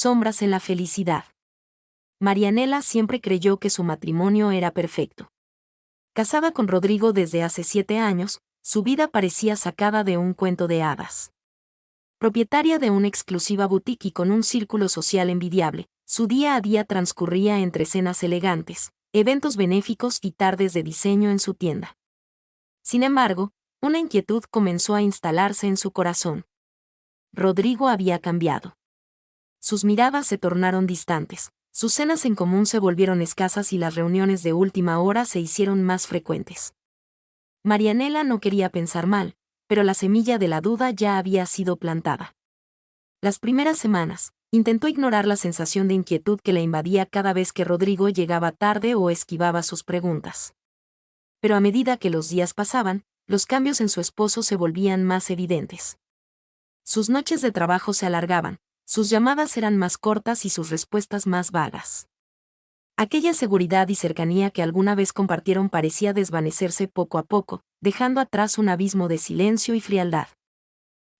sombras en la felicidad. Marianela siempre creyó que su matrimonio era perfecto. Casada con Rodrigo desde hace 7 años, su vida parecía sacada de un cuento de hadas. Propietaria de una exclusiva boutique y con un círculo social envidiable, su día a día transcurría entre cenas elegantes, eventos benéficos y tardes de diseño en su tienda. Sin embargo, una inquietud comenzó a instalarse en su corazón. Rodrigo había cambiado. Sus miradas se tornaron distantes, sus cenas en común se volvieron escasas y las reuniones de última hora se hicieron más frecuentes. Marianela no quería pensar mal, pero la semilla de la duda ya había sido plantada. Las primeras semanas, intentó ignorar la sensación de inquietud que la invadía cada vez que Rodrigo llegaba tarde o esquivaba sus preguntas. Pero a medida que los días pasaban, los cambios en su esposo se volvían más evidentes. Sus noches de trabajo se alargaban, sus llamadas eran más cortas y sus respuestas más vagas. Aquella seguridad y cercanía que alguna vez compartieron parecía desvanecerse poco a poco, dejando atrás un abismo de silencio y frialdad.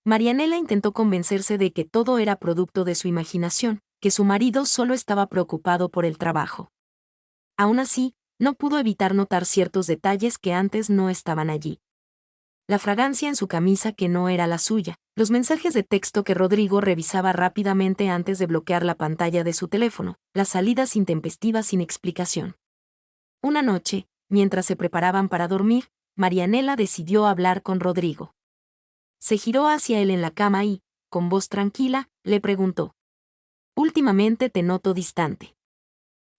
Marianela intentó convencerse de que todo era producto de su imaginación, que su marido solo estaba preocupado por el trabajo. Aún así, no pudo evitar notar ciertos detalles que antes no estaban allí. La fragancia en su camisa que no era la suya, los mensajes de texto que Rodrigo revisaba rápidamente antes de bloquear la pantalla de su teléfono, las salidas intempestivas sin explicación. Una noche, mientras se preparaban para dormir, Marianela decidió hablar con Rodrigo. Se giró hacia él en la cama y, con voz tranquila, le preguntó: «Últimamente te noto distante.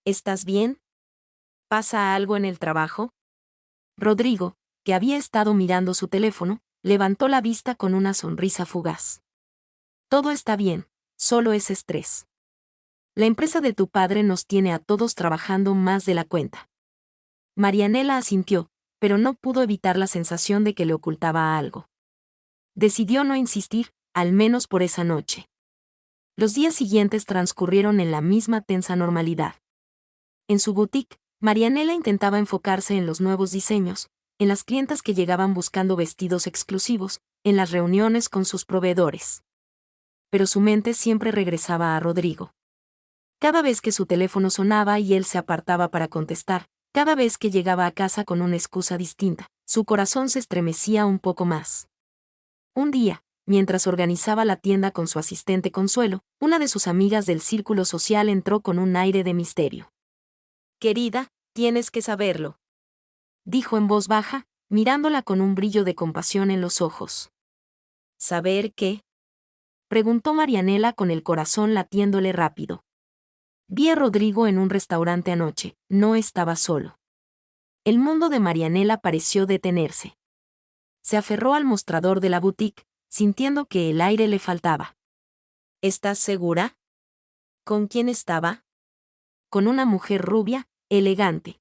¿Estás bien? ¿Pasa algo en el trabajo?» Rodrigo, que había estado mirando su teléfono, levantó la vista con una sonrisa fugaz. «Todo está bien, solo es estrés. La empresa de tu padre nos tiene a todos trabajando más de la cuenta». Marianela asintió, pero no pudo evitar la sensación de que le ocultaba algo. Decidió no insistir, al menos por esa noche. Los días siguientes transcurrieron en la misma tensa normalidad. En su boutique, Marianela intentaba enfocarse en los nuevos diseños, en las clientas que llegaban buscando vestidos exclusivos, en las reuniones con sus proveedores. Pero su mente siempre regresaba a Rodrigo. Cada vez que su teléfono sonaba y él se apartaba para contestar, cada vez que llegaba a casa con una excusa distinta, su corazón se estremecía un poco más. Un día, mientras organizaba la tienda con su asistente Consuelo, una de sus amigas del círculo social entró con un aire de misterio. «Querida, tienes que saberlo», dijo en voz baja, mirándola con un brillo de compasión en los ojos. «¿Saber qué?», preguntó Marianela con el corazón latiéndole rápido. «Vi a Rodrigo en un restaurante anoche, no estaba solo». El mundo de Marianela pareció detenerse. Se aferró al mostrador de la boutique, sintiendo que el aire le faltaba. «¿Estás segura? ¿Con quién estaba?» «Con una mujer rubia, elegante».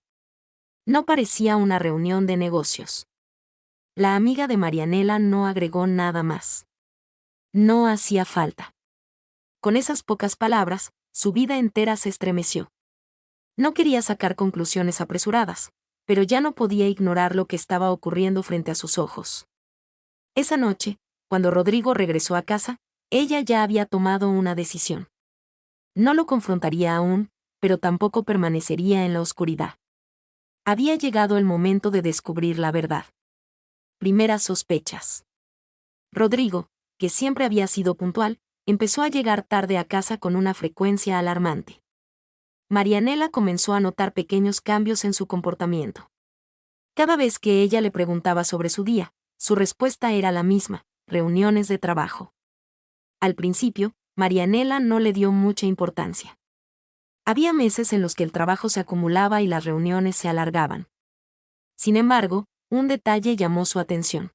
No parecía una reunión de negocios. La amiga de Marianela no agregó nada más. No hacía falta. Con esas pocas palabras, su vida entera se estremeció. No quería sacar conclusiones apresuradas, pero ya no podía ignorar lo que estaba ocurriendo frente a sus ojos. Esa noche, cuando Rodrigo regresó a casa, ella ya había tomado una decisión. No lo confrontaría aún, pero tampoco permanecería en la oscuridad. Había llegado el momento de descubrir la verdad. Primeras sospechas. Rodrigo, que siempre había sido puntual, empezó a llegar tarde a casa con una frecuencia alarmante. Marianela comenzó a notar pequeños cambios en su comportamiento. Cada vez que ella le preguntaba sobre su día, su respuesta era la misma: reuniones de trabajo. Al principio, Marianela no le dio mucha importancia. Había meses en los que el trabajo se acumulaba y las reuniones se alargaban. Sin embargo, un detalle llamó su atención.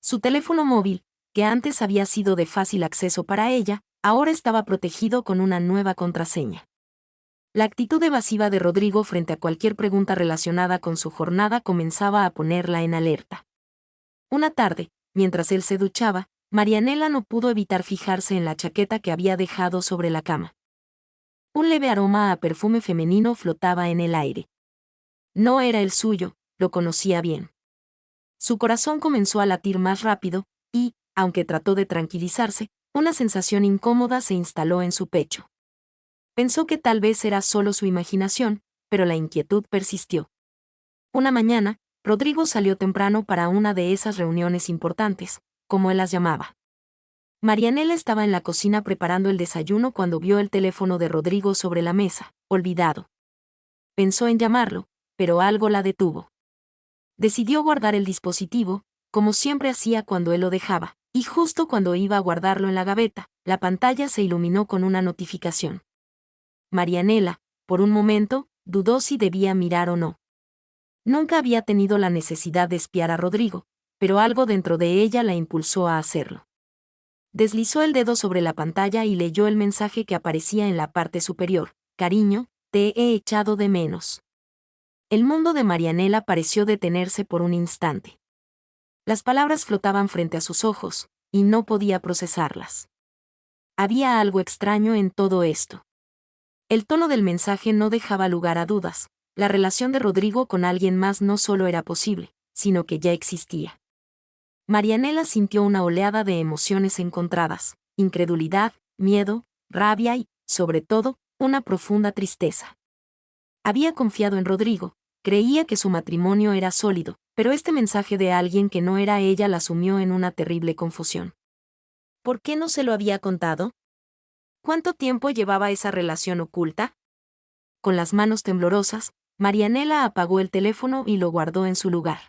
Su teléfono móvil, que antes había sido de fácil acceso para ella, ahora estaba protegido con una nueva contraseña. La actitud evasiva de Rodrigo frente a cualquier pregunta relacionada con su jornada comenzaba a ponerla en alerta. Una tarde, mientras él se duchaba, Marianela no pudo evitar fijarse en la chaqueta que había dejado sobre la cama. Un leve aroma a perfume femenino flotaba en el aire. No era el suyo, lo conocía bien. Su corazón comenzó a latir más rápido, y, aunque trató de tranquilizarse, una sensación incómoda se instaló en su pecho. Pensó que tal vez era solo su imaginación, pero la inquietud persistió. Una mañana, Rodrigo salió temprano para una de esas reuniones importantes, como él las llamaba. Marianela estaba en la cocina preparando el desayuno cuando vio el teléfono de Rodrigo sobre la mesa, olvidado. Pensó en llamarlo, pero algo la detuvo. Decidió guardar el dispositivo, como siempre hacía cuando él lo dejaba, y justo cuando iba a guardarlo en la gaveta, la pantalla se iluminó con una notificación. Marianela, por un momento, dudó si debía mirar o no. Nunca había tenido la necesidad de espiar a Rodrigo, pero algo dentro de ella la impulsó a hacerlo. Deslizó el dedo sobre la pantalla y leyó el mensaje que aparecía en la parte superior. Cariño, te he echado de menos. El mundo de Marianela pareció detenerse por un instante. Las palabras flotaban frente a sus ojos, y no podía procesarlas. Había algo extraño en todo esto. El tono del mensaje no dejaba lugar a dudas. La relación de Rodrigo con alguien más no solo era posible, sino que ya existía. Marianela sintió una oleada de emociones encontradas, incredulidad, miedo, rabia y, sobre todo, una profunda tristeza. Había confiado en Rodrigo, creía que su matrimonio era sólido, pero este mensaje de alguien que no era ella la sumió en una terrible confusión. ¿Por qué no se lo había contado? ¿Cuánto tiempo llevaba esa relación oculta? Con las manos temblorosas, Marianela apagó el teléfono y lo guardó en su lugar.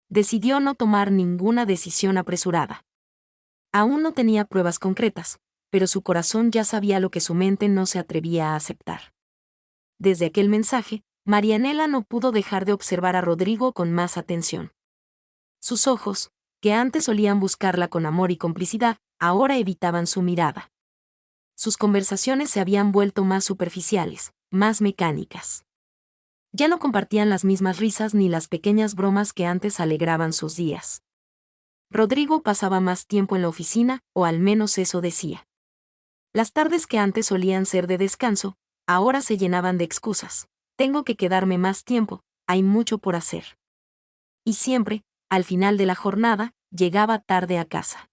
Decidió no tomar ninguna decisión apresurada. Aún no tenía pruebas concretas, pero su corazón ya sabía lo que su mente no se atrevía a aceptar. Desde aquel mensaje, Marianela no pudo dejar de observar a Rodrigo con más atención. Sus ojos, que antes solían buscarla con amor y complicidad, ahora evitaban su mirada. Sus conversaciones se habían vuelto más superficiales, más mecánicas. Ya no compartían las mismas risas ni las pequeñas bromas que antes alegraban sus días. Rodrigo pasaba más tiempo en la oficina, o al menos eso decía. Las tardes que antes solían ser de descanso, ahora se llenaban de excusas. Tengo que quedarme más tiempo, hay mucho por hacer. Y siempre, al final de la jornada, llegaba tarde a casa.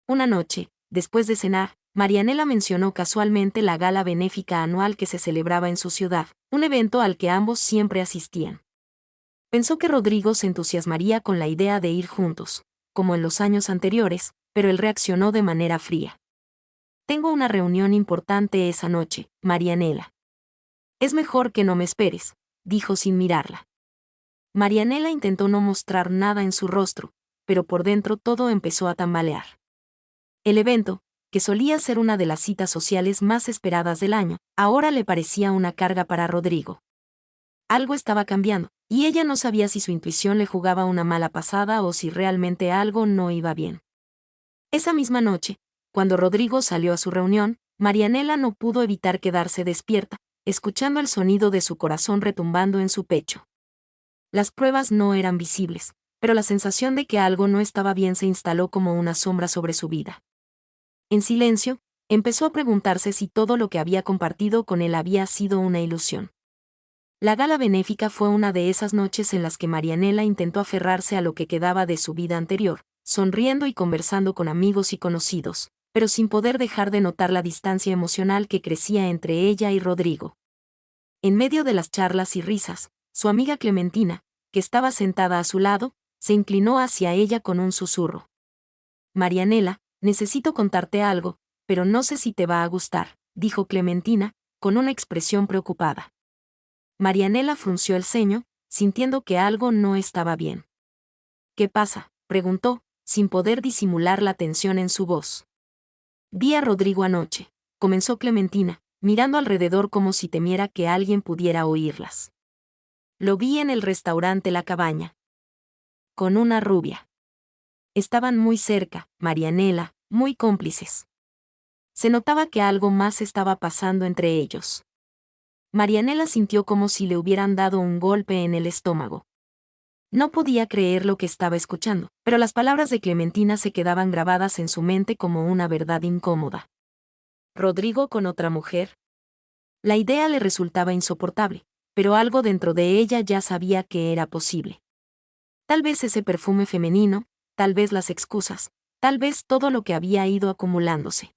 Una noche, después de cenar, Marianela mencionó casualmente la gala benéfica anual que se celebraba en su ciudad, un evento al que ambos siempre asistían. Pensó que Rodrigo se entusiasmaría con la idea de ir juntos, como en los años anteriores, pero él reaccionó de manera fría. Tengo una reunión importante esa noche, Marianela. Es mejor que no me esperes, dijo sin mirarla. Marianela intentó no mostrar nada en su rostro, pero por dentro todo empezó a tambalear. El evento, que solía ser una de las citas sociales más esperadas del año, ahora le parecía una carga para Rodrigo. Algo estaba cambiando, y ella no sabía si su intuición le jugaba una mala pasada o si realmente algo no iba bien. Esa misma noche, cuando Rodrigo salió a su reunión, Marianela no pudo evitar quedarse despierta, escuchando el sonido de su corazón retumbando en su pecho. Las pruebas no eran visibles, pero la sensación de que algo no estaba bien se instaló como una sombra sobre su vida. En silencio, empezó a preguntarse si todo lo que había compartido con él había sido una ilusión. La gala benéfica fue una de esas noches en las que Marianela intentó aferrarse a lo que quedaba de su vida anterior, sonriendo y conversando con amigos y conocidos, pero sin poder dejar de notar la distancia emocional que crecía entre ella y Rodrigo. En medio de las charlas y risas, su amiga Clementina, que estaba sentada a su lado, se inclinó hacia ella con un susurro. Marianela, necesito contarte algo, pero no sé si te va a gustar, dijo Clementina, con una expresión preocupada. Marianela frunció el ceño, sintiendo que algo no estaba bien. ¿Qué pasa?, preguntó, sin poder disimular la tensión en su voz. Vi a Rodrigo anoche, comenzó Clementina, mirando alrededor como si temiera que alguien pudiera oírlas. Lo vi en el restaurante La Cabaña. Con una rubia. Estaban muy cerca, Marianela, muy cómplices. Se notaba que algo más estaba pasando entre ellos. Marianela sintió como si le hubieran dado un golpe en el estómago. No podía creer lo que estaba escuchando, pero las palabras de Clementina se quedaban grabadas en su mente como una verdad incómoda. ¿Rodrigo con otra mujer? La idea le resultaba insoportable, pero algo dentro de ella ya sabía que era posible. Tal vez ese perfume femenino, tal vez las excusas, tal vez todo lo que había ido acumulándose.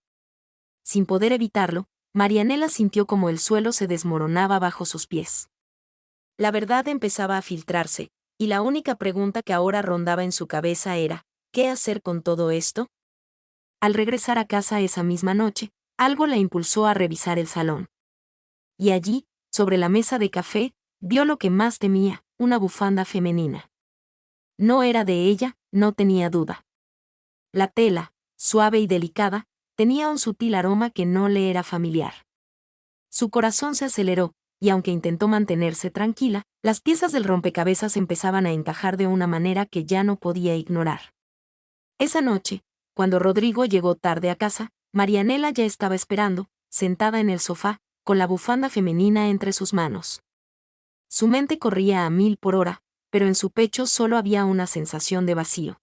Sin poder evitarlo, Marianela sintió como el suelo se desmoronaba bajo sus pies. La verdad empezaba a filtrarse, y la única pregunta que ahora rondaba en su cabeza era, ¿qué hacer con todo esto? Al regresar a casa esa misma noche, algo la impulsó a revisar el salón. Y allí, sobre la mesa de café, vio lo que más temía, una bufanda femenina. No era de ella, no tenía duda. La tela, suave y delicada, tenía un sutil aroma que no le era familiar. Su corazón se aceleró, y aunque intentó mantenerse tranquila, las piezas del rompecabezas empezaban a encajar de una manera que ya no podía ignorar. Esa noche, cuando Rodrigo llegó tarde a casa, Marianela ya estaba esperando, sentada en el sofá, con la bufanda femenina entre sus manos. Su mente corría a 1000 por hora, pero en su pecho solo había una sensación de vacío.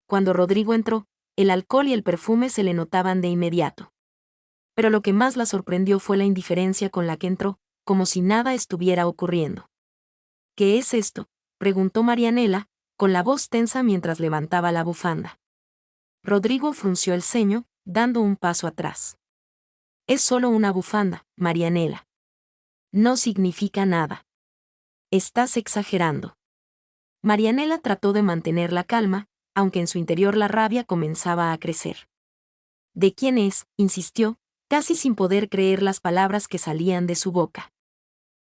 Cuando Rodrigo entró, el alcohol y el perfume se le notaban de inmediato. Pero lo que más la sorprendió fue la indiferencia con la que entró, como si nada estuviera ocurriendo. ¿Qué es esto?, preguntó Marianela, con la voz tensa mientras levantaba la bufanda. Rodrigo frunció el ceño, dando un paso atrás. Es solo una bufanda, Marianela. No significa nada. Estás exagerando. Marianela trató de mantener la calma, aunque en su interior la rabia comenzaba a crecer. ¿De quién es?, insistió, casi sin poder creer las palabras que salían de su boca.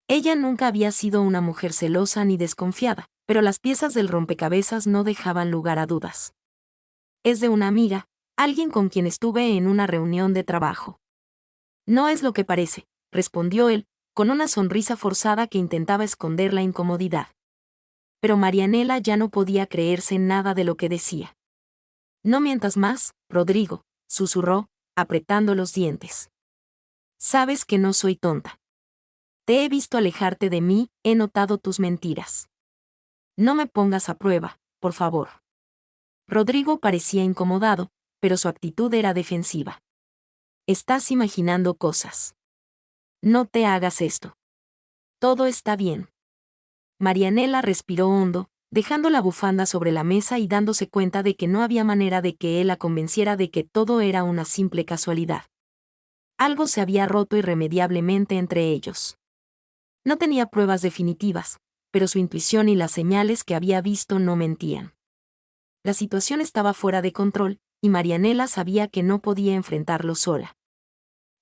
Ella nunca había sido una mujer celosa ni desconfiada, pero las piezas del rompecabezas no dejaban lugar a dudas. Es de una amiga, alguien con quien estuve en una reunión de trabajo. No es lo que parece, respondió él, con una sonrisa forzada que intentaba esconder la incomodidad. Pero Marianela ya no podía creerse nada de lo que decía. No mientas más, Rodrigo, susurró, apretando los dientes. Sabes que no soy tonta. Te he visto alejarte de mí, he notado tus mentiras. No me pongas a prueba, por favor. Rodrigo parecía incomodado, pero su actitud era defensiva. Estás imaginando cosas. No te hagas esto. Todo está bien. Marianela respiró hondo, dejando la bufanda sobre la mesa y dándose cuenta de que no había manera de que él la convenciera de que todo era una simple casualidad. Algo se había roto irremediablemente entre ellos. No tenía pruebas definitivas, pero su intuición y las señales que había visto no mentían. La situación estaba fuera de control, y Marianela sabía que no podía enfrentarlo sola.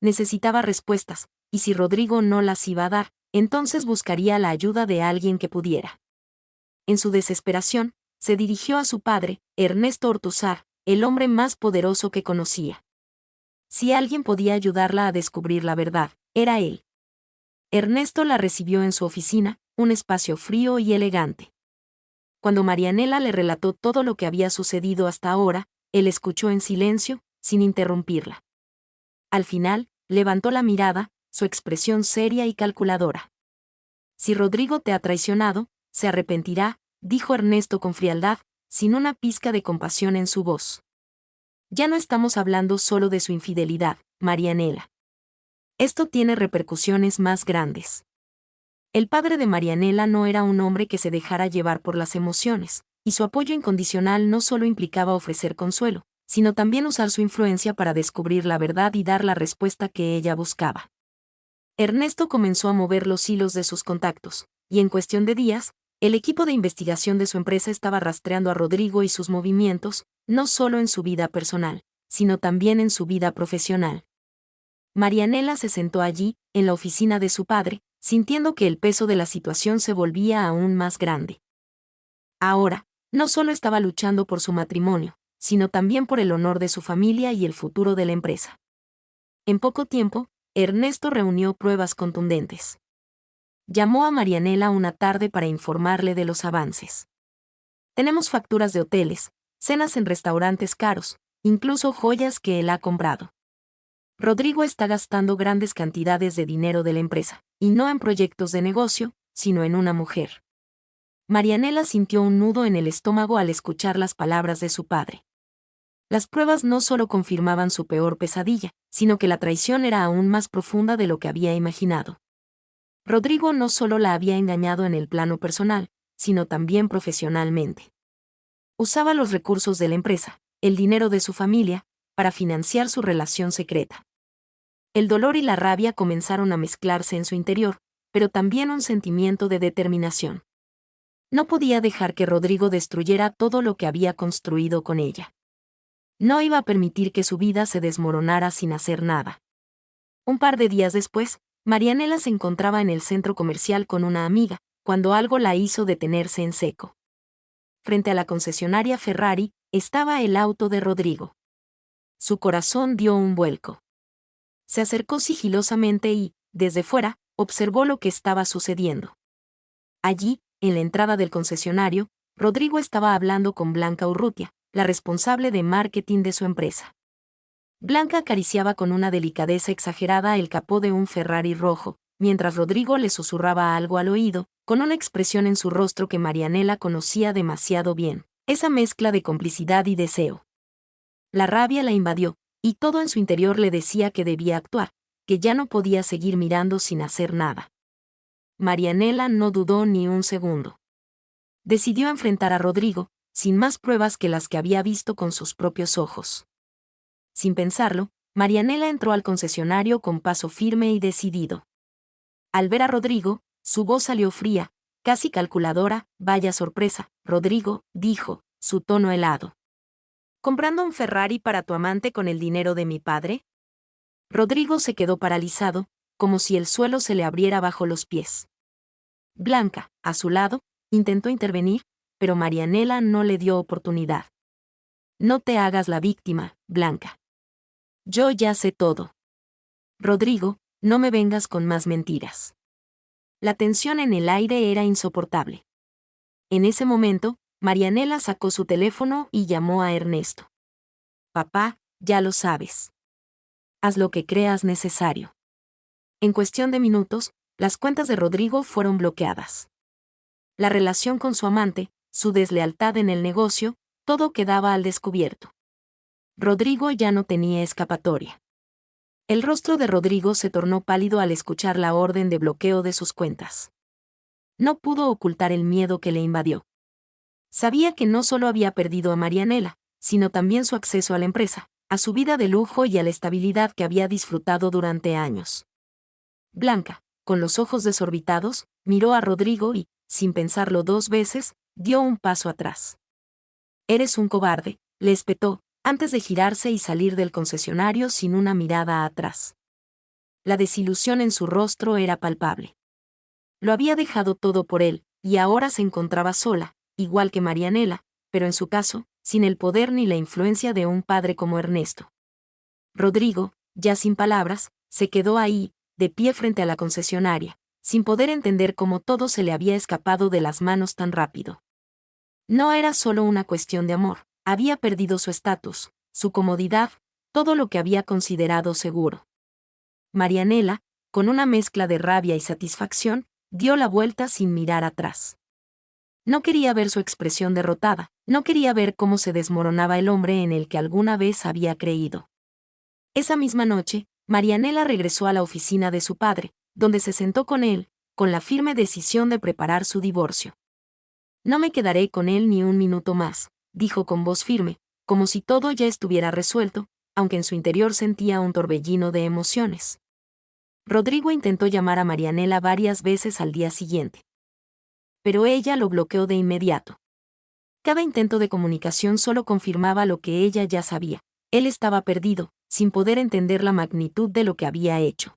Necesitaba respuestas, y si Rodrigo no las iba a dar, entonces buscaría la ayuda de alguien que pudiera. En su desesperación, se dirigió a su padre, Ernesto Ortúzar, el hombre más poderoso que conocía. Si alguien podía ayudarla a descubrir la verdad, era él. Ernesto la recibió en su oficina, un espacio frío y elegante. Cuando Marianela le relató todo lo que había sucedido hasta ahora, él escuchó en silencio, sin interrumpirla. Al final, levantó la mirada, su expresión seria y calculadora. Si Rodrigo te ha traicionado, se arrepentirá, dijo Ernesto con frialdad, sin una pizca de compasión en su voz. Ya no estamos hablando solo de su infidelidad, Marianela. Esto tiene repercusiones más grandes. El padre de Marianela no era un hombre que se dejara llevar por las emociones, y su apoyo incondicional no solo implicaba ofrecer consuelo, sino también usar su influencia para descubrir la verdad y dar la respuesta que ella buscaba. Ernesto comenzó a mover los hilos de sus contactos, y en cuestión de días, el equipo de investigación de su empresa estaba rastreando a Rodrigo y sus movimientos, no solo en su vida personal, sino también en su vida profesional. Marianela se sentó allí, en la oficina de su padre, sintiendo que el peso de la situación se volvía aún más grande. Ahora, no solo estaba luchando por su matrimonio, sino también por el honor de su familia y el futuro de la empresa. En poco tiempo, Ernesto reunió pruebas contundentes. Llamó a Marianela una tarde para informarle de los avances. Tenemos facturas de hoteles, cenas en restaurantes caros, incluso joyas que él ha comprado. Rodrigo está gastando grandes cantidades de dinero de la empresa, y no en proyectos de negocio, sino en una mujer. Marianela sintió un nudo en el estómago al escuchar las palabras de su padre. Las pruebas no solo confirmaban su peor pesadilla, sino que la traición era aún más profunda de lo que había imaginado. Rodrigo no solo la había engañado en el plano personal, sino también profesionalmente. Usaba los recursos de la empresa, el dinero de su familia, para financiar su relación secreta. El dolor y la rabia comenzaron a mezclarse en su interior, pero también un sentimiento de determinación. No podía dejar que Rodrigo destruyera todo lo que había construido con ella. No iba a permitir que su vida se desmoronara sin hacer nada. Un par de días después, Marianela se encontraba en el centro comercial con una amiga, cuando algo la hizo detenerse en seco. Frente a la concesionaria Ferrari, estaba el auto de Rodrigo. Su corazón dio un vuelco. Se acercó sigilosamente y, desde fuera, observó lo que estaba sucediendo. Allí, en la entrada del concesionario, Rodrigo estaba hablando con Blanca Urrutia, la responsable de marketing de su empresa. Blanca acariciaba con una delicadeza exagerada el capó de un Ferrari rojo, mientras Rodrigo le susurraba algo al oído, con una expresión en su rostro que Marianela conocía demasiado bien, esa mezcla de complicidad y deseo. La rabia la invadió, y todo en su interior le decía que debía actuar, que ya no podía seguir mirando sin hacer nada. Marianela no dudó ni un segundo. Decidió enfrentar a Rodrigo, sin más pruebas que las que había visto con sus propios ojos. Sin pensarlo, Marianela entró al concesionario con paso firme y decidido. Al ver a Rodrigo, su voz salió fría, casi calculadora. Vaya sorpresa, Rodrigo, dijo, su tono helado. ¿Comprando un Ferrari para tu amante con el dinero de mi padre? Rodrigo se quedó paralizado, como si el suelo se le abriera bajo los pies. Blanca, a su lado, intentó intervenir, pero Marianela no le dio oportunidad. No te hagas la víctima, Blanca. Yo ya sé todo. Rodrigo, no me vengas con más mentiras. La tensión en el aire era insoportable. En ese momento, Marianela sacó su teléfono y llamó a Ernesto. Papá, ya lo sabes. Haz lo que creas necesario. En cuestión de minutos, las cuentas de Rodrigo fueron bloqueadas. La relación con su amante, su deslealtad en el negocio, todo quedaba al descubierto. Rodrigo ya no tenía escapatoria. El rostro de Rodrigo se tornó pálido al escuchar la orden de bloqueo de sus cuentas. No pudo ocultar el miedo que le invadió. Sabía que no solo había perdido a Marianela, sino también su acceso a la empresa, a su vida de lujo y a la estabilidad que había disfrutado durante años. Blanca, con los ojos desorbitados, miró a Rodrigo y, sin pensarlo dos veces, dio un paso atrás. Eres un cobarde, le espetó, antes de girarse y salir del concesionario sin una mirada atrás. La desilusión en su rostro era palpable. Lo había dejado todo por él, y ahora se encontraba sola, igual que Marianela, pero en su caso, sin el poder ni la influencia de un padre como Ernesto. Rodrigo, ya sin palabras, se quedó ahí, de pie frente a la concesionaria, sin poder entender cómo todo se le había escapado de las manos tan rápido. No era solo una cuestión de amor. Había perdido su estatus, su comodidad, todo lo que había considerado seguro. Marianela, con una mezcla de rabia y satisfacción, dio la vuelta sin mirar atrás. No quería ver su expresión derrotada, no quería ver cómo se desmoronaba el hombre en el que alguna vez había creído. Esa misma noche, Marianela regresó a la oficina de su padre, donde se sentó con él, con la firme decisión de preparar su divorcio. No me quedaré con él ni un minuto más, dijo con voz firme, como si todo ya estuviera resuelto, aunque en su interior sentía un torbellino de emociones. Rodrigo intentó llamar a Marianela varias veces al día siguiente. Pero ella lo bloqueó de inmediato. Cada intento de comunicación solo confirmaba lo que ella ya sabía. Él estaba perdido, sin poder entender la magnitud de lo que había hecho.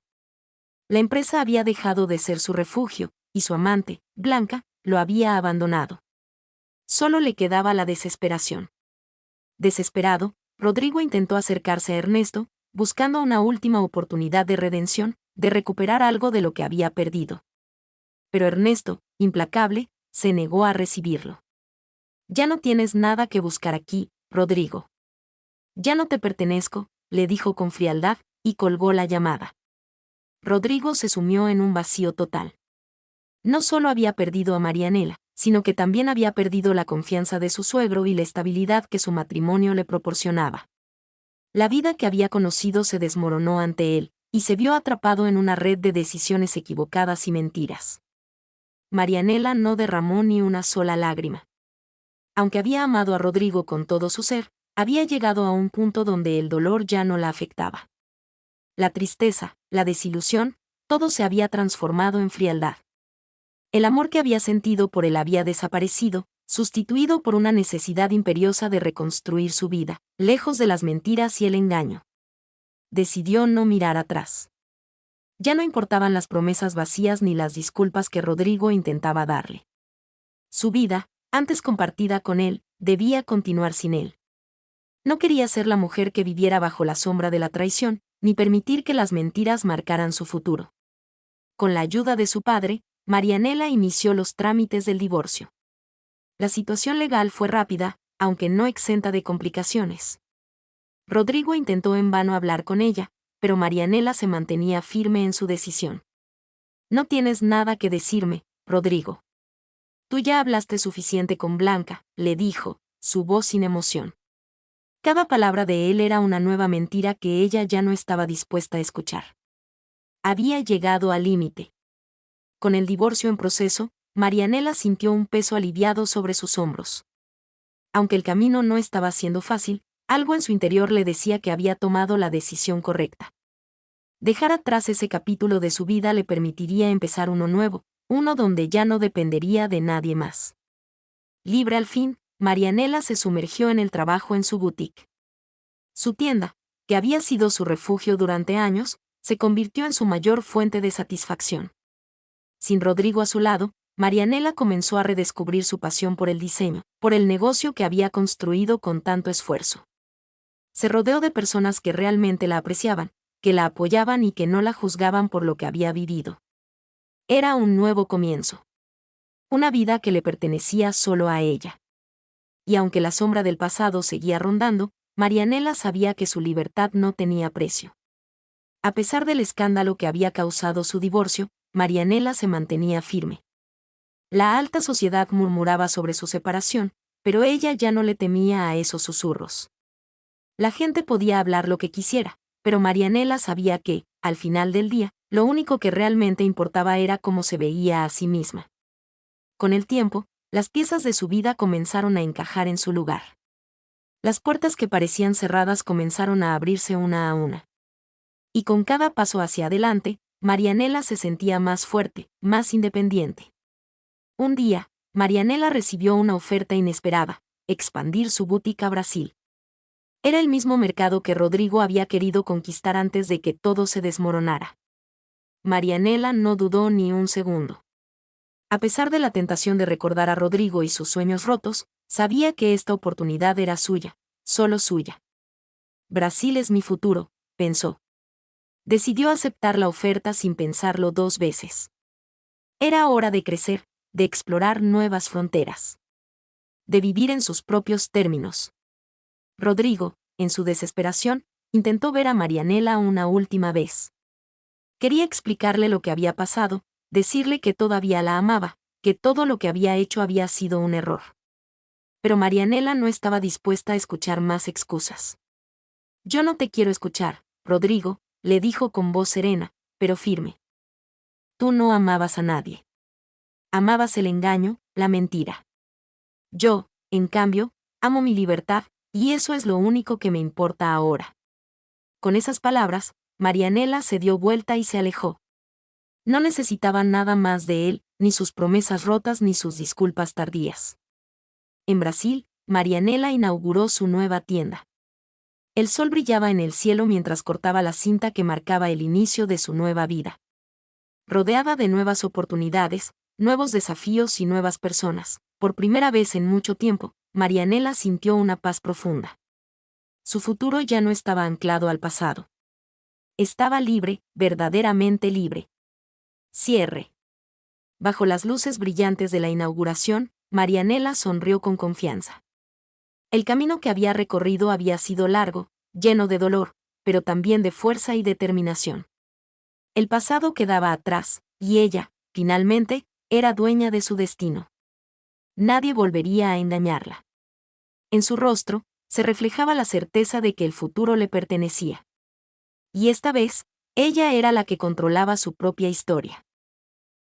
La empresa había dejado de ser su refugio, y su amante, Blanca, lo había abandonado. Solo le quedaba la desesperación. Desesperado, Rodrigo intentó acercarse a Ernesto, buscando una última oportunidad de redención, de recuperar algo de lo que había perdido. Pero Ernesto, implacable, se negó a recibirlo. Ya no tienes nada que buscar aquí, Rodrigo. Ya no te pertenezco, le dijo con frialdad, y colgó la llamada. Rodrigo se sumió en un vacío total. No solo había perdido a Marianela, sino que también había perdido la confianza de su suegro y la estabilidad que su matrimonio le proporcionaba. La vida que había conocido se desmoronó ante él, y se vio atrapado en una red de decisiones equivocadas y mentiras. Marianela no derramó ni una sola lágrima. Aunque había amado a Rodrigo con todo su ser, había llegado a un punto donde el dolor ya no la afectaba. la tristeza, la desilusión, todo se había transformado en frialdad. El amor que había sentido por él había desaparecido, sustituido por una necesidad imperiosa de reconstruir su vida, lejos de las mentiras y el engaño. Decidió no mirar atrás. Ya no importaban las promesas vacías ni las disculpas que Rodrigo intentaba darle. Su vida, antes compartida con él, debía continuar sin él. No quería ser la mujer que viviera bajo la sombra de la traición, ni permitir que las mentiras marcaran su futuro. Con la ayuda de su padre, Marianela inició los trámites del divorcio. La situación legal fue rápida, aunque no exenta de complicaciones. Rodrigo intentó en vano hablar con ella, pero Marianela se mantenía firme en su decisión. No tienes nada que decirme, Rodrigo. Tú ya hablaste suficiente con Blanca, le dijo, su voz sin emoción. Cada palabra de él era una nueva mentira que ella ya no estaba dispuesta a escuchar. Había llegado al límite. Con el divorcio en proceso, Marianela sintió un peso aliviado sobre sus hombros. Aunque el camino no estaba siendo fácil, algo en su interior le decía que había tomado la decisión correcta. Dejar atrás ese capítulo de su vida le permitiría empezar uno nuevo, uno donde ya no dependería de nadie más. Libre al fin, Marianela se sumergió en el trabajo en su boutique. Su tienda, que había sido su refugio durante años, se convirtió en su mayor fuente de satisfacción. Sin Rodrigo a su lado, Marianela comenzó a redescubrir su pasión por el diseño, por el negocio que había construido con tanto esfuerzo. Se rodeó de personas que realmente la apreciaban, que la apoyaban y que no la juzgaban por lo que había vivido. Era un nuevo comienzo. Una vida que le pertenecía solo a ella. Y aunque la sombra del pasado seguía rondando, Marianela sabía que su libertad no tenía precio. A pesar del escándalo que había causado su divorcio, Marianela se mantenía firme. La alta sociedad murmuraba sobre su separación, pero ella ya no le temía a esos susurros. La gente podía hablar lo que quisiera, pero Marianela sabía que, al final del día, lo único que realmente importaba era cómo se veía a sí misma. Con el tiempo, las piezas de su vida comenzaron a encajar en su lugar. Las puertas que parecían cerradas comenzaron a abrirse una a una. Y con cada paso hacia adelante, Marianela se sentía más fuerte, más independiente. Un día, Marianela recibió una oferta inesperada: expandir su boutique a Brasil. Era el mismo mercado que Rodrigo había querido conquistar antes de que todo se desmoronara. Marianela no dudó ni un segundo. A pesar de la tentación de recordar a Rodrigo y sus sueños rotos, sabía que esta oportunidad era suya, solo suya. Brasil es mi futuro, pensó. Decidió aceptar la oferta sin pensarlo dos veces. Era hora de crecer, de explorar nuevas fronteras. De vivir en sus propios términos. Rodrigo, en su desesperación, intentó ver a Marianela una última vez. Quería explicarle lo que había pasado, decirle que todavía la amaba, que todo lo que había hecho había sido un error. Pero Marianela no estaba dispuesta a escuchar más excusas. Yo no te quiero escuchar, Rodrigo, le dijo con voz serena, pero firme. Tú no amabas a nadie. Amabas el engaño, la mentira. Yo, en cambio, amo mi libertad, y eso es lo único que me importa ahora. Con esas palabras, Marianela se dio vuelta y se alejó. No necesitaba nada más de él, ni sus promesas rotas ni sus disculpas tardías. En Brasil, Marianela inauguró su nueva tienda. El sol brillaba en el cielo mientras cortaba la cinta que marcaba el inicio de su nueva vida. Rodeada de nuevas oportunidades, nuevos desafíos y nuevas personas, por primera vez en mucho tiempo, Marianela sintió una paz profunda. Su futuro ya no estaba anclado al pasado. Estaba libre, verdaderamente libre. Cierre. Bajo las luces brillantes de la inauguración, Marianela sonrió con confianza. El camino que había recorrido había sido largo, lleno de dolor, pero también de fuerza y determinación. El pasado quedaba atrás, y ella, finalmente, era dueña de su destino. Nadie volvería a engañarla. En su rostro, se reflejaba la certeza de que el futuro le pertenecía. Y esta vez, ella era la que controlaba su propia historia.